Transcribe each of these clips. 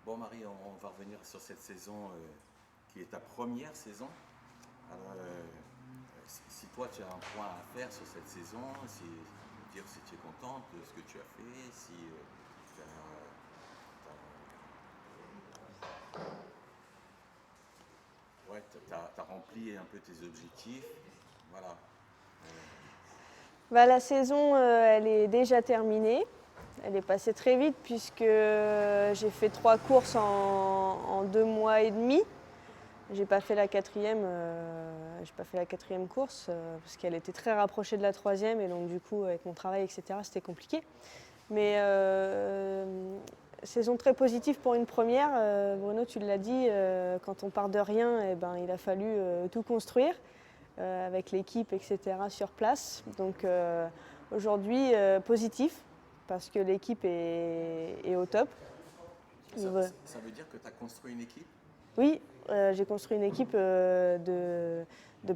Bon Marie, on va revenir sur cette saison qui est ta première saison. Alors, si toi tu as un point à faire sur cette saison, si dire si tu es contente de ce que tu as fait, si tu as rempli un peu tes objectifs. Voilà. La saison, elle est déjà terminée. Elle est passée très vite puisque j'ai fait 3 courses en 2 mois et demi. J'ai pas fait la quatrième, j'ai pas fait la quatrième course parce qu'elle était très rapprochée de la troisième et donc du coup avec mon travail etc c'était compliqué. Mais saison très positive pour une première. Bruno, tu l'as dit, quand on part de rien, eh ben, il a fallu tout construire avec l'équipe etc sur place. Donc aujourd'hui positif parce que l'équipe est au top. Ça veut dire que tu as construit une équipe? Oui, j'ai construit une équipe de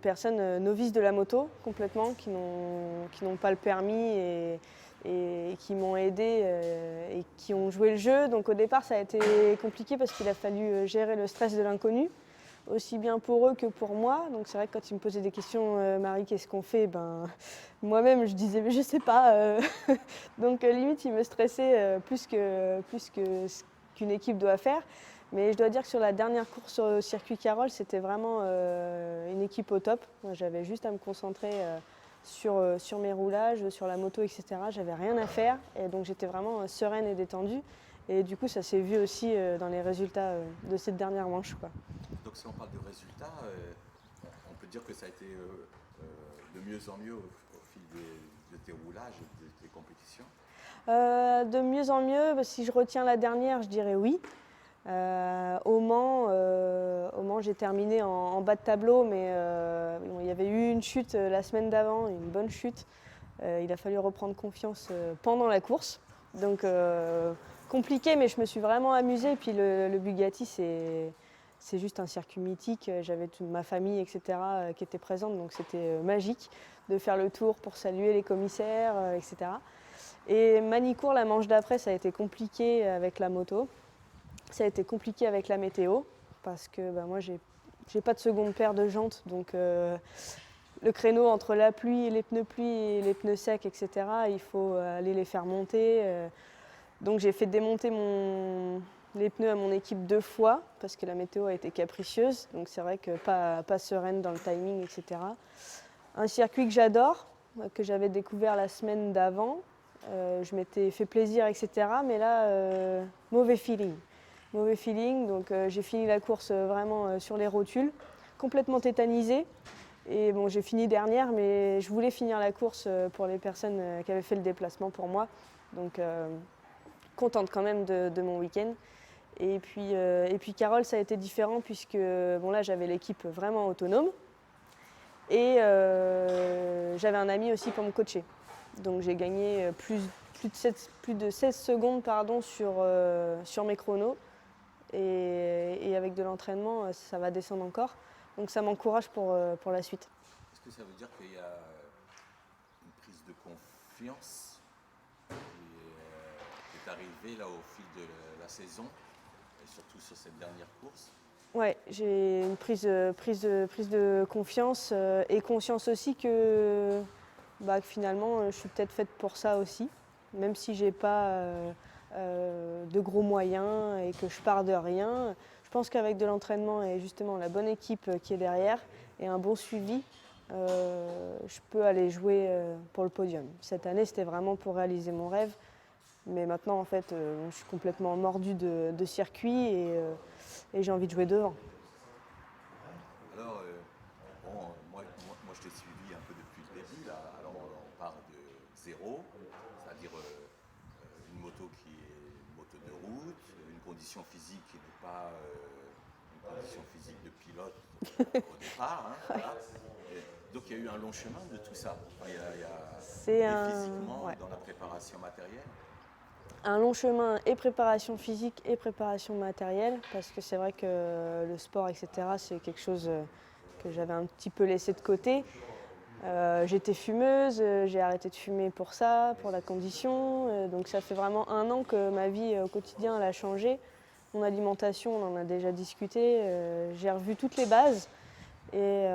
personnes novices de la moto complètement, qui n'ont pas le permis et qui m'ont aidé et qui ont joué le jeu. Donc au départ, ça a été compliqué parce qu'il a fallu gérer le stress de l'inconnu, aussi bien pour eux que pour moi. Donc c'est vrai que quand ils me posaient des questions, Marie, qu'est-ce qu'on fait, moi-même je disais mais je sais pas. Donc limite, ils me stressaient plus que ce qu'une équipe doit faire. Mais je dois dire que sur la dernière course au circuit Carole, c'était vraiment une équipe au top. Moi, j'avais juste à me concentrer sur mes roulages, sur la moto, etc. J'avais rien à faire et donc j'étais vraiment sereine et détendue. Et du coup, ça s'est vu aussi dans les résultats de cette dernière manche, quoi. Donc si on parle de résultats, on peut dire que ça a été de mieux en mieux au fil de tes roulages et de tes compétitions. De mieux en mieux, si je retiens la dernière, je dirais oui. Au Mans, j'ai terminé en bas de tableau, mais bon, il y avait eu une chute la semaine d'avant, une bonne chute. Il a fallu reprendre confiance pendant la course. Donc compliqué, mais je me suis vraiment amusée. Et puis le Bugatti, c'est juste un circuit mythique. J'avais toute ma famille, etc., qui était présente, donc c'était magique de faire le tour pour saluer les commissaires, etc. Et Manicourt, la manche d'après, ça a été compliqué avec la moto. Ça a été compliqué avec la météo parce que moi j'ai pas de seconde paire de jantes, donc le créneau entre la pluie et les pneus secs, etc., il faut aller les faire monter. Donc j'ai fait démonter les pneus à mon équipe 2 fois parce que la météo a été capricieuse, donc c'est vrai que pas sereine dans le timing, etc. Un circuit que j'adore, que j'avais découvert la semaine d'avant. Je m'étais fait plaisir, etc. Mais là, mauvais feeling. Mauvais feeling, donc j'ai fini la course vraiment sur les rotules, complètement tétanisée. Et bon, j'ai fini dernière, mais je voulais finir la course pour les personnes qui avaient fait le déplacement pour moi. Donc contente quand même de mon week-end. Et puis Carole, ça a été différent puisque bon, là j'avais l'équipe vraiment autonome. Et j'avais un ami aussi pour me coacher. Donc j'ai gagné plus de 16 secondes sur mes chronos. Et avec de l'entraînement, ça va descendre encore. Donc ça m'encourage pour la suite. Est-ce que ça veut dire qu'il y a une prise de confiance qui est arrivée là au fil de la saison, et surtout sur cette dernière course? Ouais, j'ai une prise de confiance et conscience aussi que finalement je suis peut-être faite pour ça aussi, même si j'ai pas de gros moyens et que je pars de rien. Je pense qu'avec de l'entraînement et justement la bonne équipe qui est derrière et un bon suivi, je peux aller jouer pour le podium. Cette année, c'était vraiment pour réaliser mon rêve. Mais maintenant, en fait, je suis complètement mordue de circuit et j'ai envie de jouer devant. Alors, moi, je t'ai suivi un peu depuis le début. Là. Alors, on part de zéro, c'est-à-dire une moto qui est une moto de route, une condition physique qui n'est pas une condition physique de pilote au départ. Hein, voilà. Donc, il y a eu un long chemin de tout ça. Enfin, C'est et un, physiquement, ouais, dans la préparation matérielle. un long chemin et préparation physique et préparation matérielle, parce que c'est vrai que le sport, etc., c'est quelque chose que j'avais un petit peu laissé de côté. J'étais fumeuse, j'ai arrêté de fumer pour ça, pour la condition. Donc ça fait vraiment 1 an que ma vie au quotidien elle a changé. Mon alimentation, on en a déjà discuté. J'ai revu toutes les bases. Et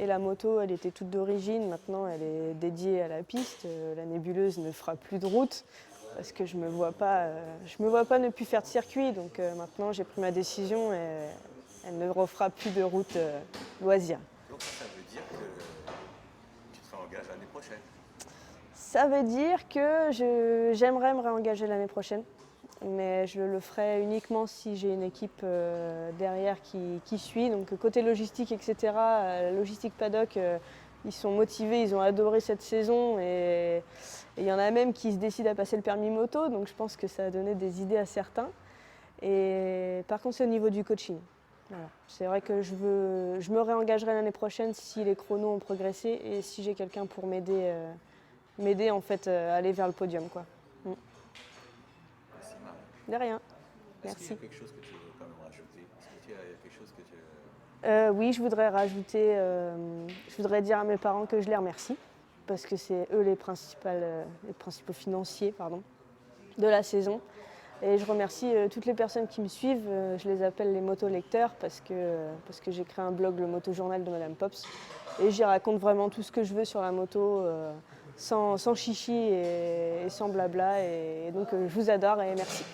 la moto, elle était toute d'origine. Maintenant, elle est dédiée à la piste. La nébuleuse ne fera plus de route parce que je me vois pas ne plus faire de circuit. Donc maintenant, j'ai pris ma décision et elle ne refera plus de route loisir. Donc ça veut dire que tu te réengages l'année prochaine. Ça veut dire que j'aimerais me réengager l'année prochaine. Mais je le ferai uniquement si j'ai une équipe derrière qui suit. Donc côté logistique, etc., logistique paddock, ils sont motivés, ils ont adoré cette saison et il y en a même qui se décident à passer le permis moto. Donc je pense que ça a donné des idées à certains. Et par contre, c'est au niveau du coaching. Voilà. C'est vrai que je me réengagerai l'année prochaine si les chronos ont progressé et si j'ai quelqu'un pour m'aider en fait à aller vers le podium, quoi. Merci Marie. De rien. Est-ce qu'il y Merci. a quelque chose que tu veux quand même rajouter? Est-ce que tu as quelque chose que tu... Oui, je voudrais rajouter, je voudrais dire à mes parents que je les remercie parce que c'est eux les principaux financiers de la saison. Et je remercie toutes les personnes qui me suivent. Je les appelle les moto-lecteurs parce que j'ai créé un blog, le Moto-Journal de Madame Pops. Et j'y raconte vraiment tout ce que je veux sur la moto, sans chichi et sans blabla. Et donc je vous adore et merci.